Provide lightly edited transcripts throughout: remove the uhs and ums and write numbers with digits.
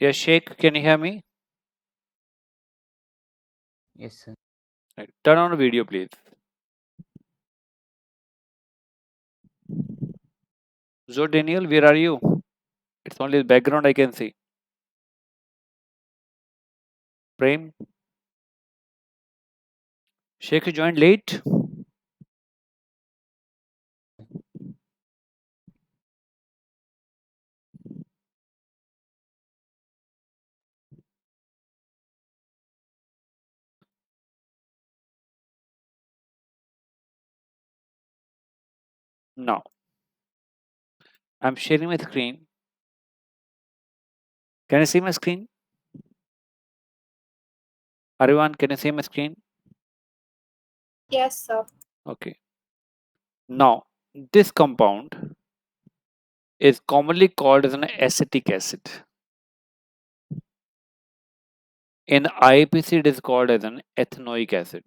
Yeah, Sheikh, can you hear me? Yes, sir. Right. Turn on the video, please. So, Daniel, where are you? It's only the background I can see. Prem, Sheikh joined late. No, I'm sharing my screen. Can you see my screen? Everyone, can you see my screen? Yes, sir. Okay. Now, this compound is commonly called as an acetic acid. In IPC, it is called as an ethanoic acid.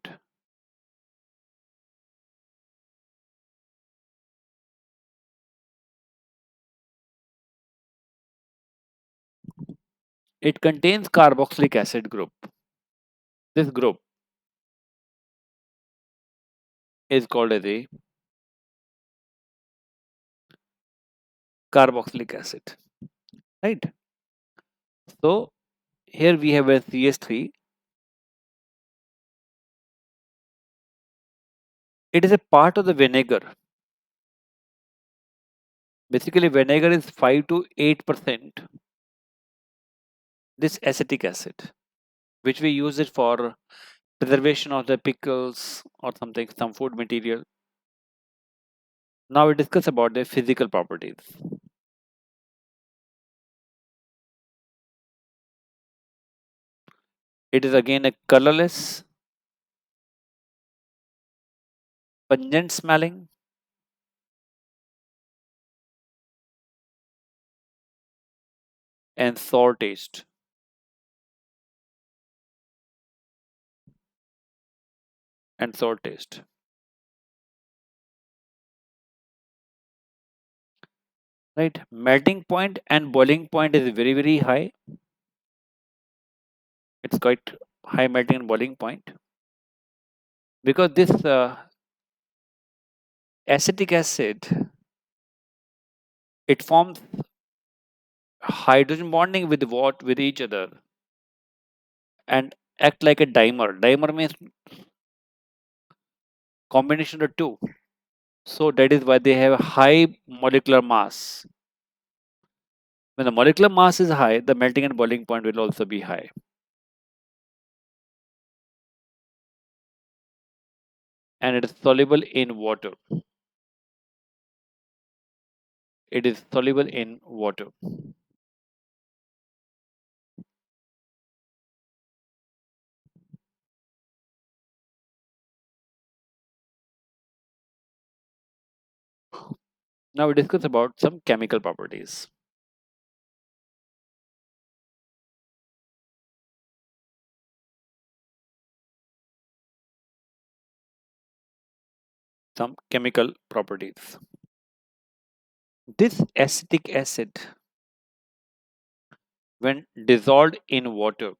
It contains carboxylic acid group. This group is called as a carboxylic acid, right? So here we have a CH3. It is a part of the vinegar. Basically, vinegar is 5 to 8% this acetic acid, which we use it for preservation of the pickles or something, some food material. Now we discuss about the physical properties. It is again a colorless, pungent smelling, and sour taste. And sour taste. Right? Melting point and boiling point is very, very high. It's quite high melting and boiling point because this acetic acid, it forms hydrogen bonding with what with each other and act like a dimer. Dimer means combination of two. So that is why they have a high molecular mass. When the molecular mass is high, the melting and boiling point will also be high. And it is soluble in water. It is soluble in water. Now we discuss about some chemical properties. Some chemical properties. This acetic acid, when dissolved in water,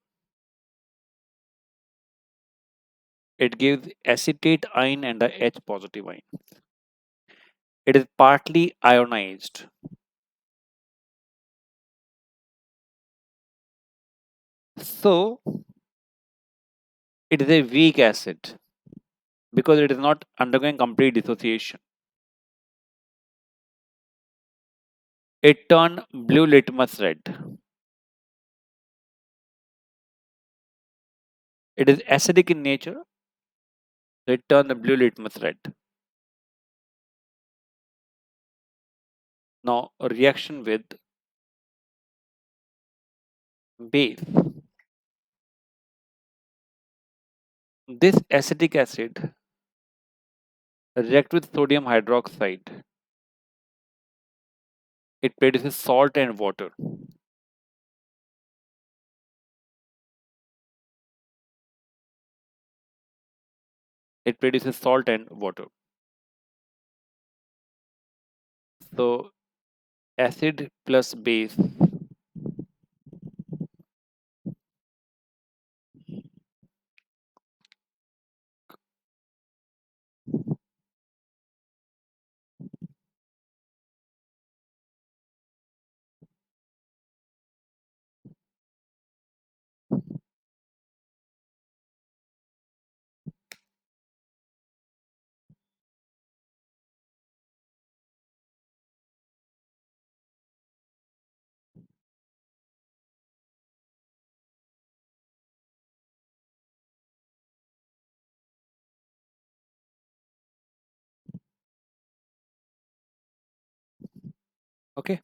it gives acetate ion and a H positive ion. It is partly ionized. So it is a weak acid because it is not undergoing complete dissociation. It turned blue litmus red. It is acidic in nature, so it turned the blue litmus red. Now, a reaction with base. This acetic acid react with sodium hydroxide. It produces salt and water. It produces salt and water. So acid plus base Okay,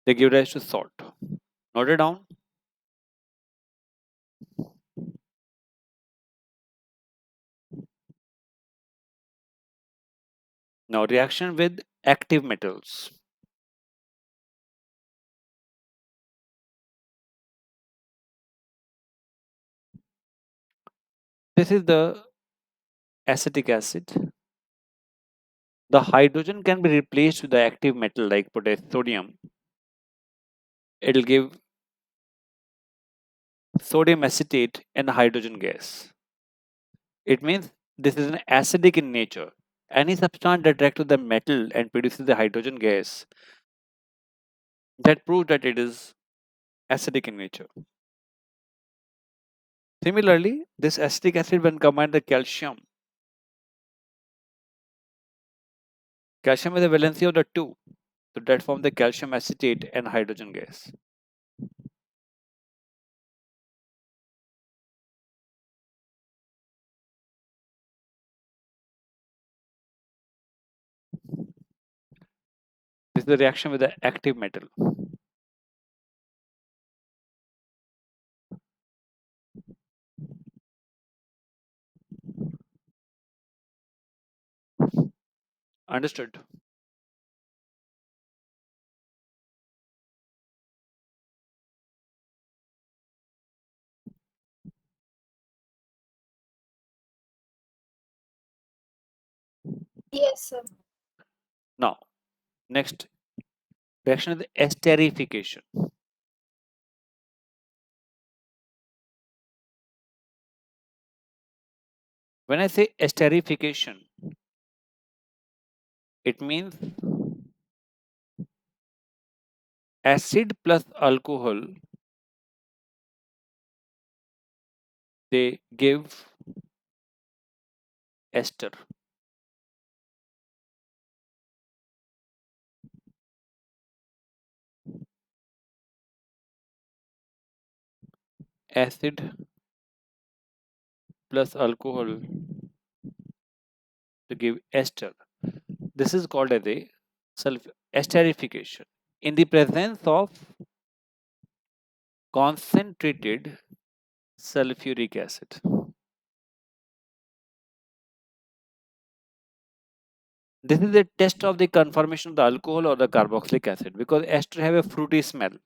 they give rise to salt. Note it down. Now, reaction with active metals. This is the acetic acid. The hydrogen can be replaced with the active metal like potassium. It will give sodium acetate and hydrogen gas. It means this is an acidic in nature. Any substance that reacts with the metal and produces the hydrogen gas, that proves that it is acidic in nature. Similarly, this acetic acid when combined with calcium is the valency of the two. So that forms the calcium acetate and hydrogen gas. This is the reaction with the active metal. Understood? Yes, sir. Now, next reaction is the esterification. When I say esterification, it means acid plus alcohol, they give ester. Acid plus alcohol to give ester. This is called as a esterification. In the presence of concentrated sulfuric acid. This is a test of the conformation of the alcohol or the carboxylic acid because ester have a fruity smell.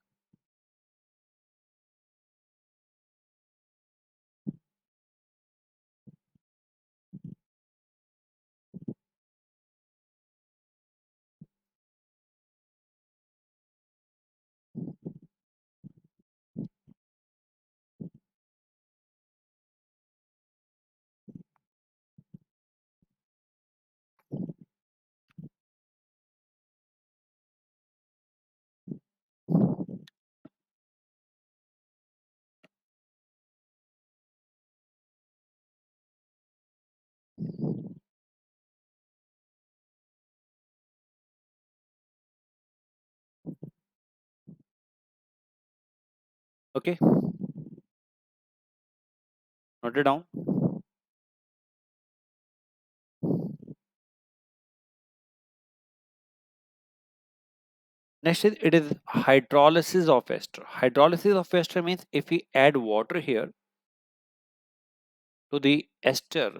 Okay, note it down. Next is it is hydrolysis of ester. Hydrolysis of ester means if we add water here to the ester,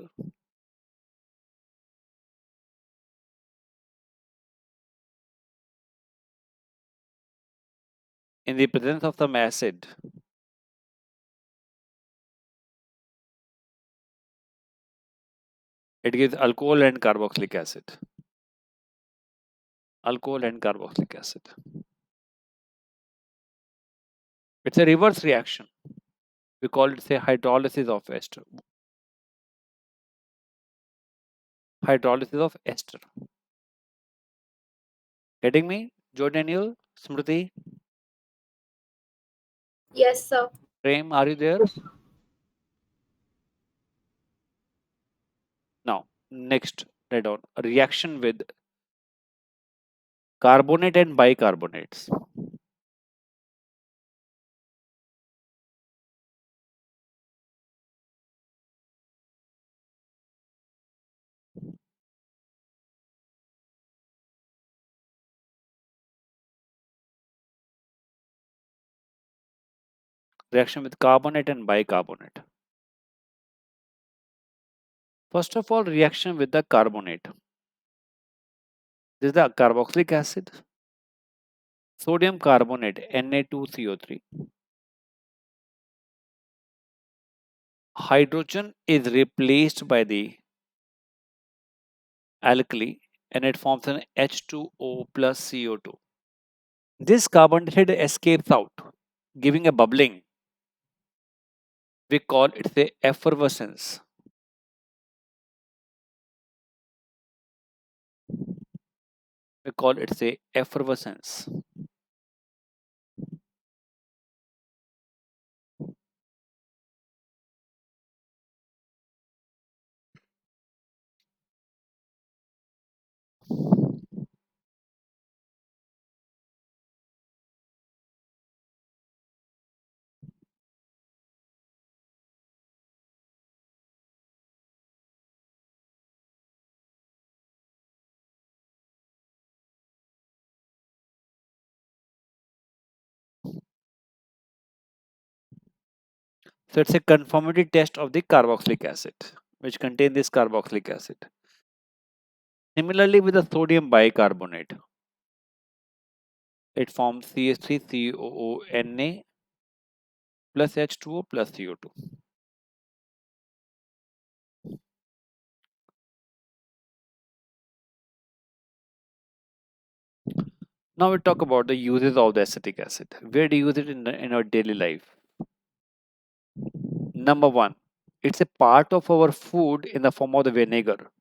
in the presence of some acid, it gives alcohol and carboxylic acid. Alcohol and carboxylic acid. It's a reverse reaction. We call it say hydrolysis of ester. Hydrolysis of ester. Getting me? Joe Daniel, Smriti, Yes, sir. Prem, are you there? Now, next, write down a reaction with carbonate and bicarbonates. reaction with carbonate and bicarbonate. First of all, reaction with the carbonate. This is the carboxylic acid, sodium carbonate Na2CO3. Hydrogen is replaced by the alkali and it forms an H2O plus CO2. This carbon dioxide escapes out, giving a bubbling. We call it the effervescence. We call it the effervescence. So it's a conformity test of the carboxylic acid, which contain this carboxylic acid. Similarly, with the sodium bicarbonate, it forms CH3COONA plus H2O plus CO2. Now we talk about the uses of the acetic acid. Where do you use it in our daily life? Number one, it's a part of our food in the form of the vinegar.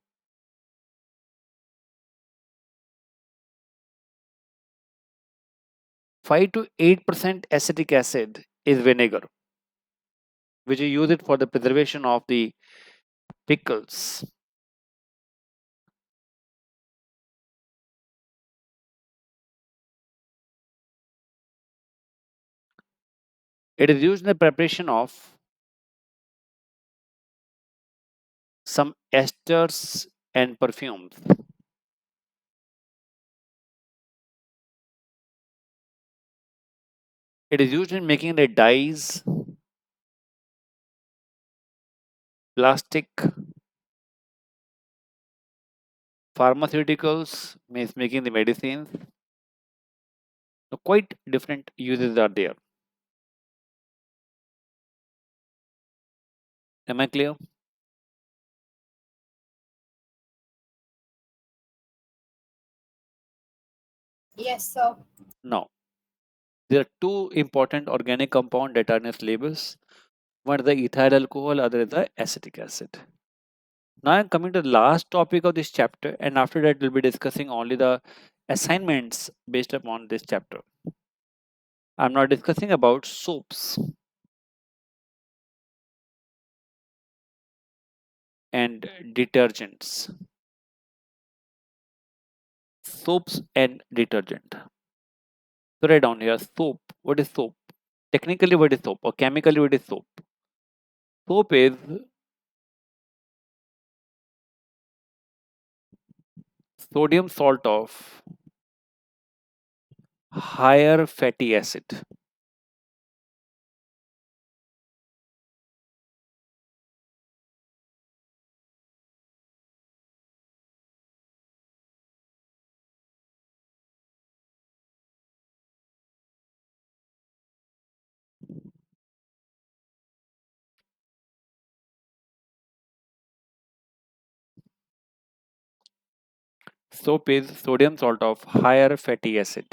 5 to 8% acetic acid is vinegar, which you use it for the preservation of the pickles. It is used in the preparation of some esters and perfumes. It is used in making the dyes, plastic, pharmaceuticals, means making the medicines. So quite different uses are there. Am I clear? Yes, sir. Now, there are two important organic compounds that are in its labels. One is the ethyl alcohol, other is the acetic acid. Now I'm coming to the last topic of this chapter, and after that we'll be discussing only the assignments based upon this chapter. I'm now discussing about soaps and detergents. Soaps and detergent. So write down here soap. What is soap? Technically, what is soap? Or chemically, what is soap? Soap is sodium salt of higher fatty acid. Soap is sodium salt of higher fatty acid.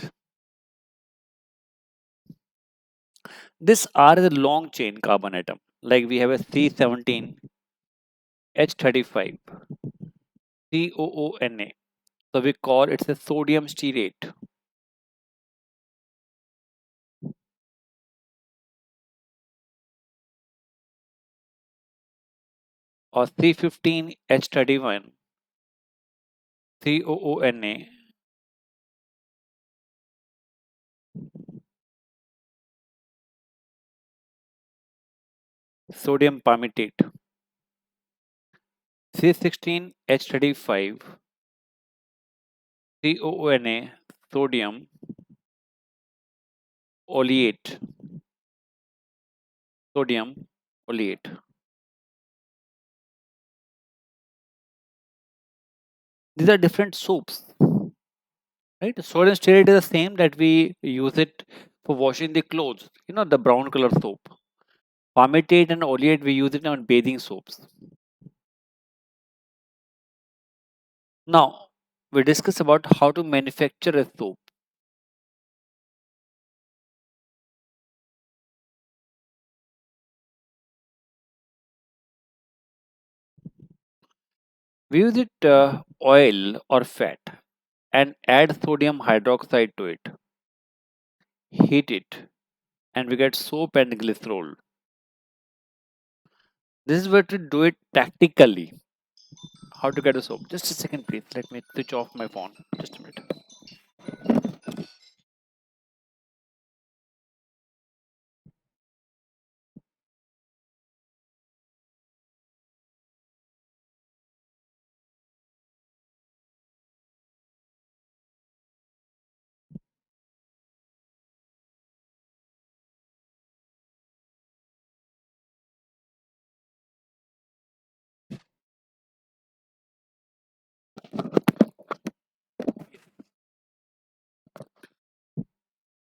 This R is a long chain carbon atom. Like we have a C17, H35, COONA. So we call it a sodium stearate. Or C15H31, COONA, sodium palmitate. C16H35, COONA, sodium oleate. sodium oleate. These are different soaps, right? Sodium stearate is the same that we use it for washing the clothes. You know, the brown color soap. Palmitate and oleate, we use it on bathing soaps. Now, we discuss about how to manufacture a soap. We use it oil or fat and add sodium hydroxide to it, heat it, and we get soap and glycerol. This is where to do it tactically. How to get a soap? Just a second, please. Let me switch off my phone. Just a minute.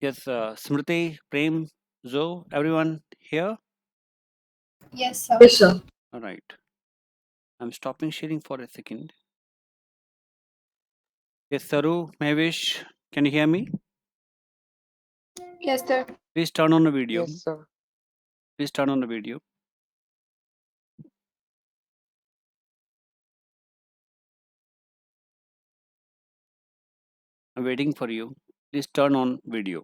Yes, Smriti, Prem, Zo, everyone here? Yes, sir. Yes, sir. All right. I'm stopping sharing for a second. Yes, Saru, Mahesh, can you hear me? Yes, sir. Please turn on the video. Yes, sir. Please turn on the video. I'm waiting for you. Please turn on video.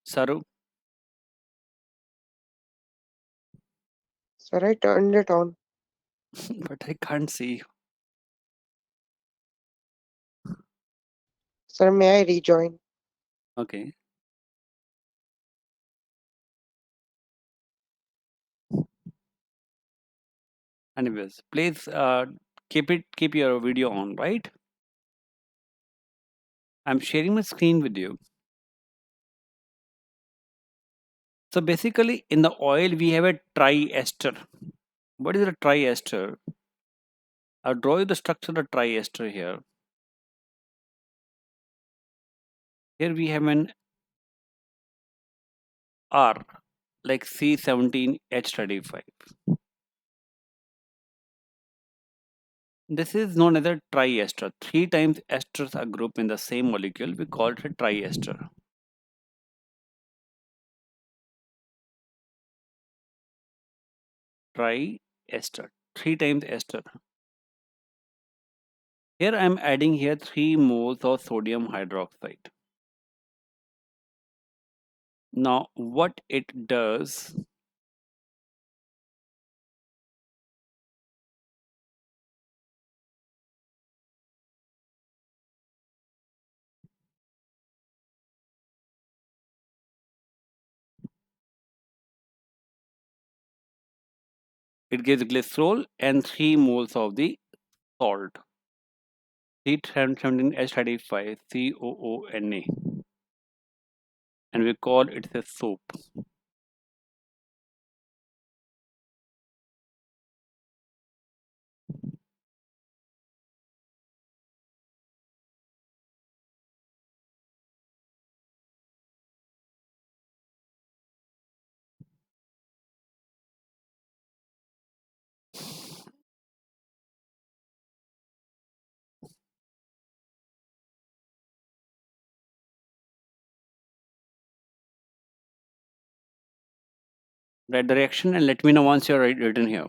Saru, Sir, I turned it on. but I can't see. Sir, may I rejoin? Okay. Anyways, please keep your video on, right? I'm sharing my screen with you. So basically, in the oil, we have a triester. What is a triester? I'll draw you the structure of the triester here. Here we have an R, like C17H35. This is known as a triester. Three times esters are grouped in the same molecule. We call it a triester. Triester. Three times ester. Here I am adding here 3 moles of sodium hydroxide. Now what it does, it gives glycerol and 3 moles of the salt. C17H35 COONA, and we call it a soap. Write the reaction and let me know once you're written here.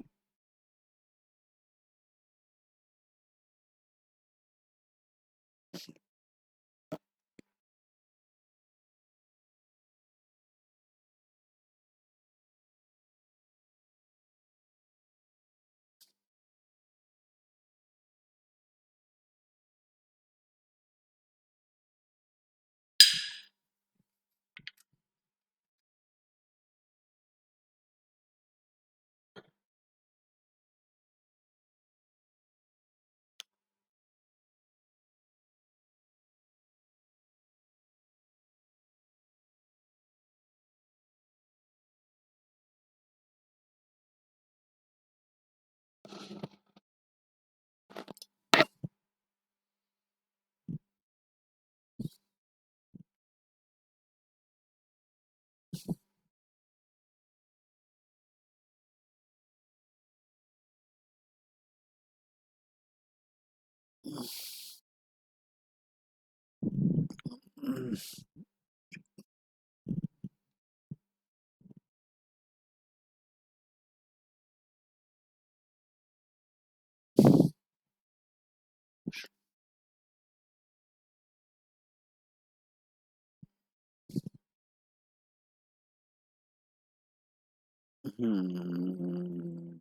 Hmm.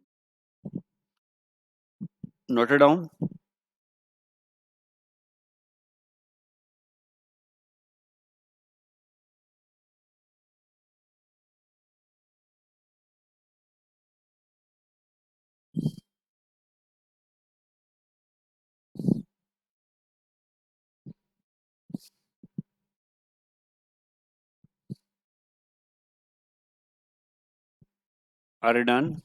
Note it down. Are you done?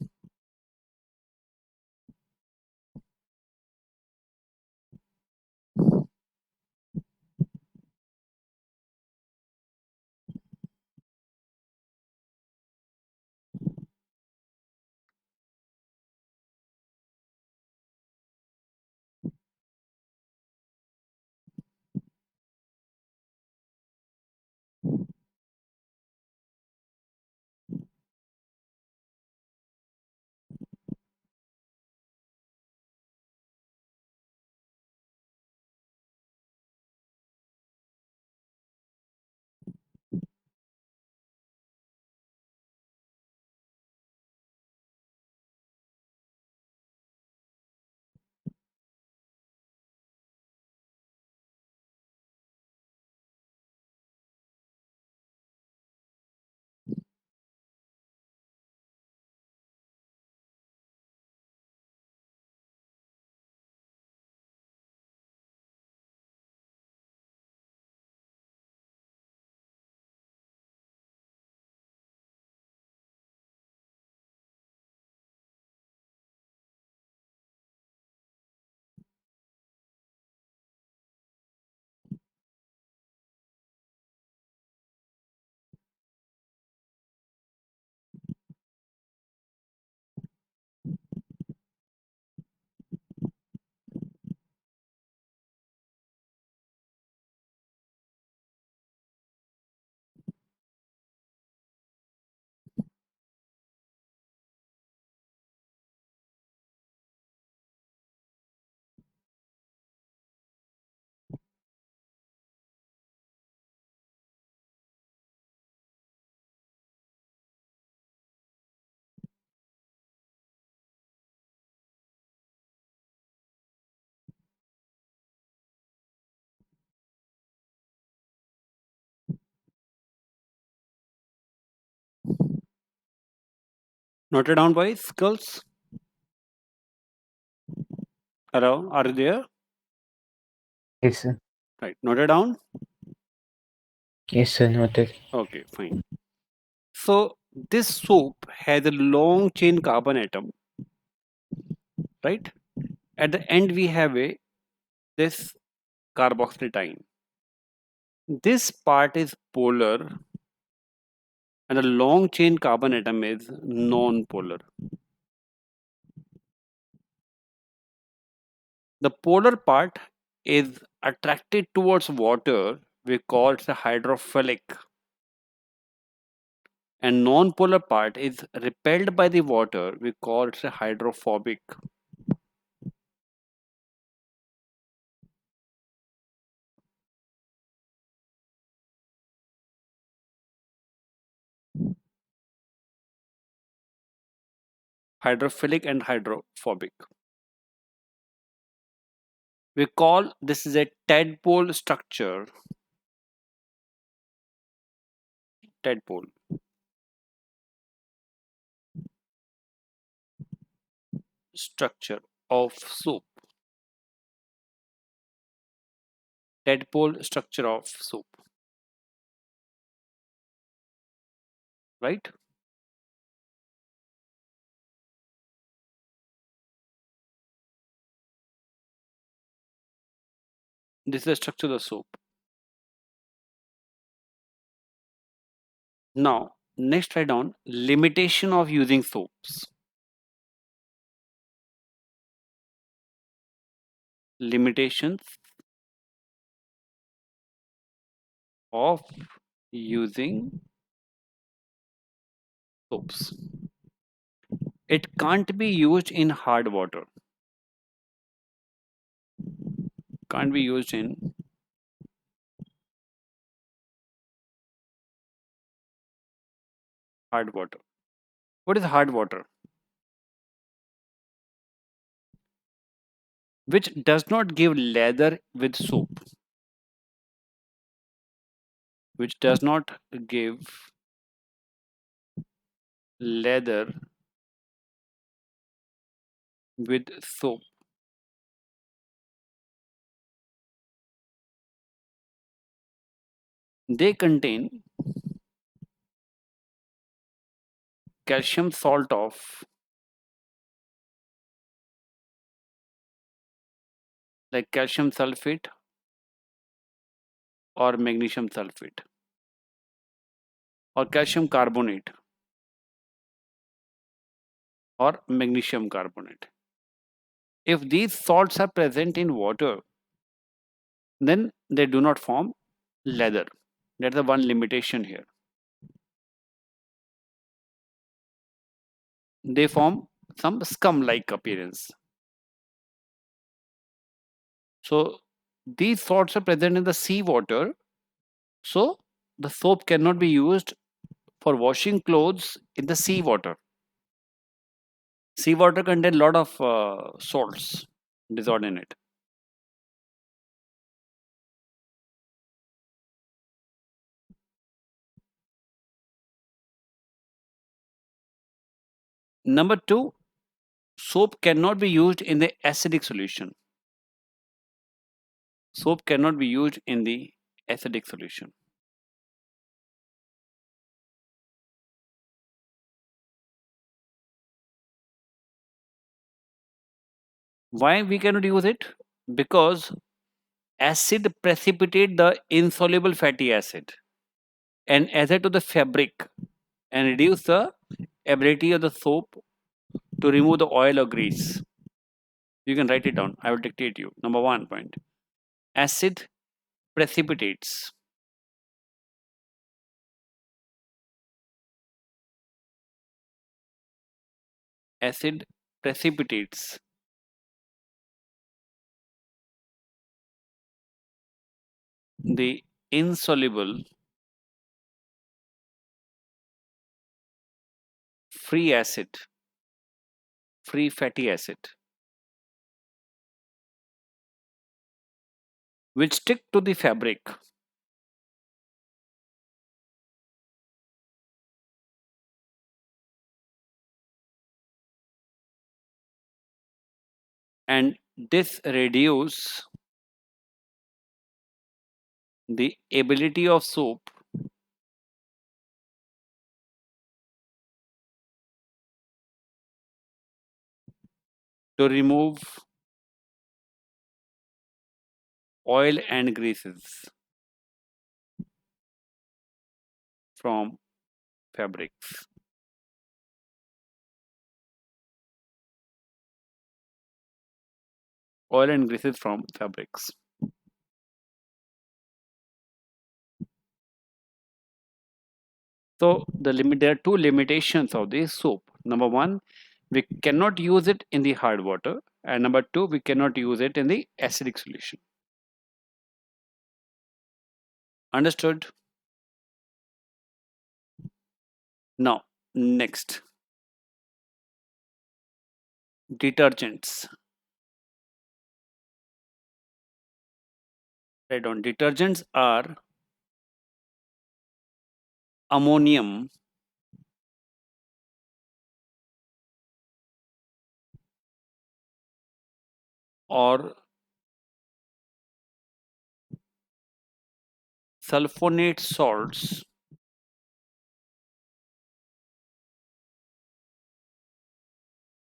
Note it down, boys, girls. Hello, are you there? Yes, sir. Right. Note it down. Yes, sir. Noted. Okay, fine. So this soap has a long chain carbon atom, right? At the end we have a this carboxyline. This part is polar and the long chain carbon atom is non-polar. The polar part is attracted towards water, we call it a hydrophilic, and non-polar part is repelled by the water, we call it a hydrophobic. Hydrophilic and hydrophobic. We call this is a tadpole structure. Tadpole structure of soup. Tadpole structure of soup. Right? This is the structure of the soup. Now, next write down limitation of using soaps. Limitations of using soaps. It can't be used in hard water. Can't be used in hard water. What is hard water? Which does not give lather with soap. Which does not give lather with soap. They contain calcium salt of like calcium sulfate or magnesium sulfate or calcium carbonate or magnesium carbonate. If these salts are present in water, then they do not form leather. That's the one limitation here. They form some scum-like appearance. So these salts are present in the sea water. So the soap cannot be used for washing clothes in the sea water. Sea water contains a lot of salts dissolved in it. Number two, soap cannot be used in the acidic solution. Soap cannot be used in the acidic solution. Why we cannot use it? Because acid precipitate the insoluble fatty acid and add to the fabric and reduce the ability of the soap to remove the oil or grease. You can write it down. I will dictate you. Number 1 point. Acid precipitates. Acid precipitates the insoluble free acid, free fatty acid, which stick to the fabric and this reduce the ability of soap to remove oil and greases from fabrics. Oil and greases from fabrics. So there are two limitations of the soap. Number 1, we cannot use it in the hard water, and number 2, we cannot use it in the acidic solution. Understood? Now, next, detergents. Write down. Detergents are ammonium or sulfonate salts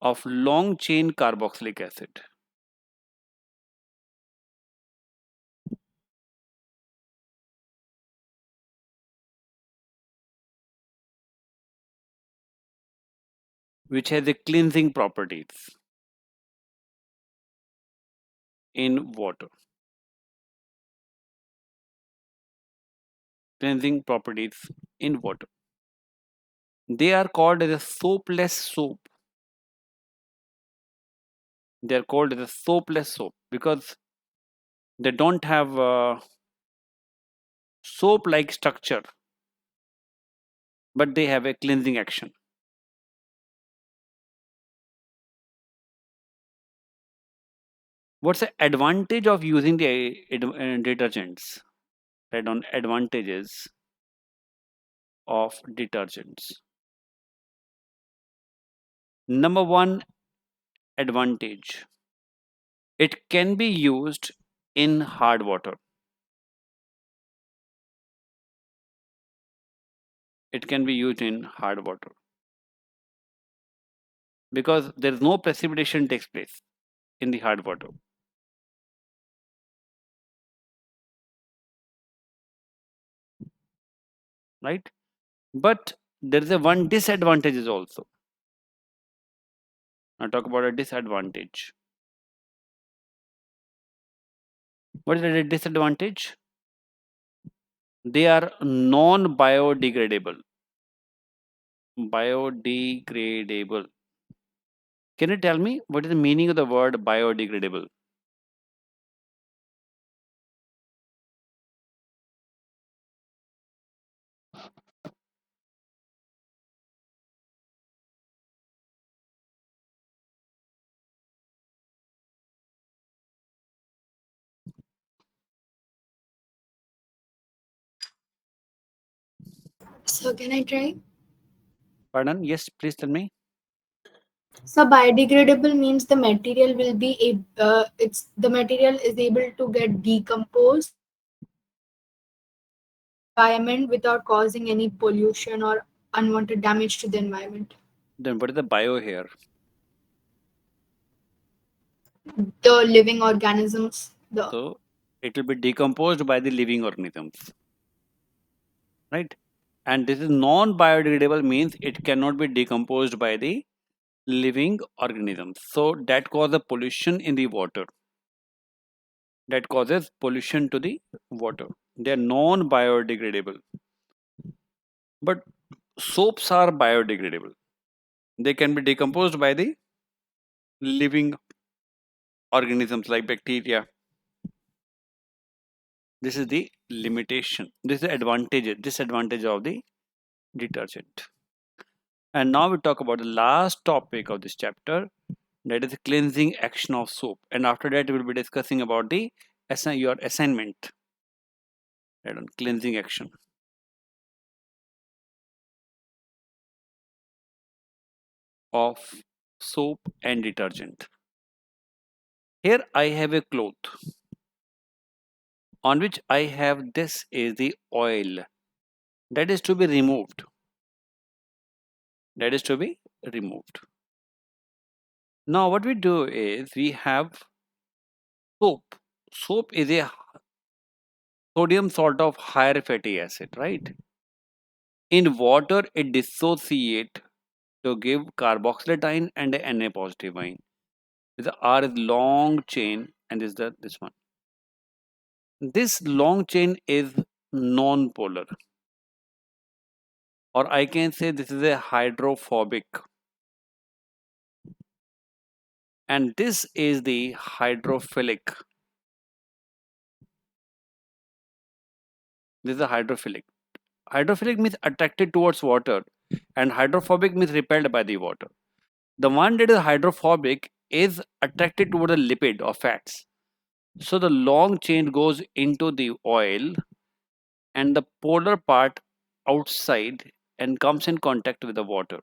of long chain carboxylic acid. Which has a cleansing properties in water. cleansing properties in water. They are called as a soapless soap. They are called as a soapless soap because they don't have a soap-like structure, but they have a cleansing action. What's the advantage of using the detergents? Write down advantages of detergents. Number one advantage, it can be used in hard water. It can be used in hard water because there is no precipitation takes place in the hard water. Right? But there is a one disadvantage is also. Now talk about a disadvantage. What is the disadvantage? They are non-biodegradable. Biodegradable. Can you tell me what is the meaning of the word biodegradable? So can I try? Pardon? Yes, please tell me. So biodegradable means the material will be it's the material is able to get decomposed environment without causing any pollution or unwanted damage to the environment. Then what is the bio here? The living organisms, the So it will be decomposed by the living organisms, right? And this is non-biodegradable means it cannot be decomposed by the living organisms. So that causes pollution in the water. That causes pollution to the water. They are non-biodegradable. But soaps are biodegradable. They can be decomposed by the living organisms like bacteria. This is the limitation. This is the disadvantage of the detergent. And now we talk about the last topic of this chapter, that is the cleansing action of soap. And after that, we will be discussing about the your assignment, right, on cleansing action of soap and detergent. Here I have a cloth on which I have this is the oil that is to be removed. That is to be removed. Now what we do is we have soap. Soap is a sodium salt of higher fatty acid, right? In water, it dissociate to give carboxylatine and a Na positive ion. This R is long chain, and this one. This long chain is non-polar, or I can say this is a hydrophobic, and this is the hydrophilic. This is a hydrophilic. Hydrophilic means attracted towards water, and hydrophobic means repelled by the water. The one that is hydrophobic is attracted toward the lipid or fats. So the long chain goes into the oil and the polar part outside and comes in contact with the water.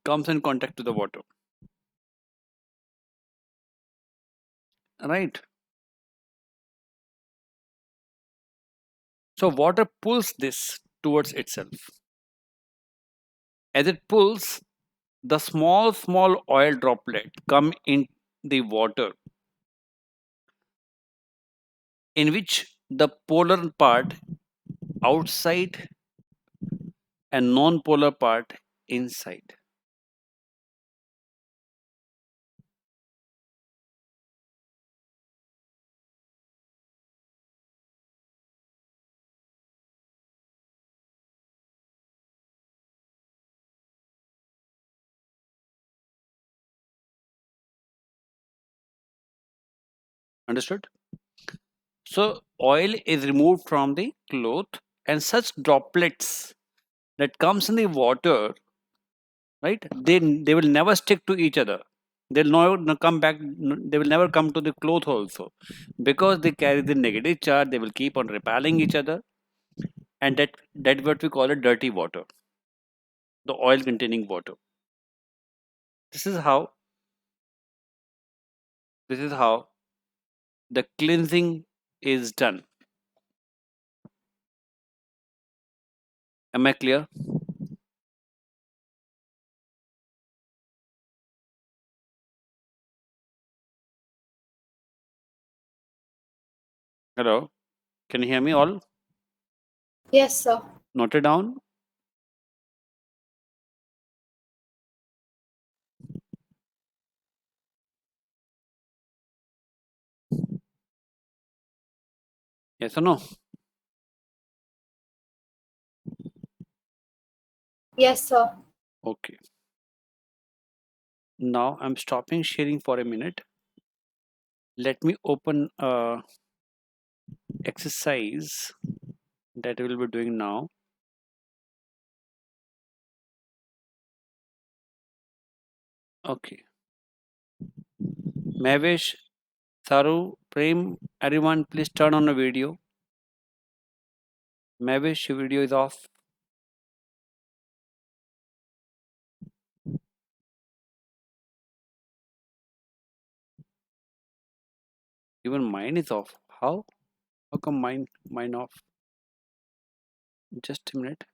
Comes in contact with the water. Right. So water pulls this towards itself. As it pulls, the small oil droplet come in the water, in which the polar part outside and non-polar part inside. Understood? So oil is removed from the cloth, and such droplets that comes in the water, right? They will never stick to each other. They'll never come back. They will never come to the cloth also, because they carry the negative charge. They will keep on repelling each other, and that's what we call it dirty water, the oil containing water. This is how this is how the cleansing is done. Am I clear? Hello, can you hear me all? Yes, sir. Noted down. Yes or no? Yes, sir. Okay. Now I'm stopping sharing for a minute. Let me open a exercise that we will be doing now. Okay. Mavish, Saru, Prem, everyone please turn on the video. Mavish, your video is off. Even mine is off. How? How come mine off? Just a minute.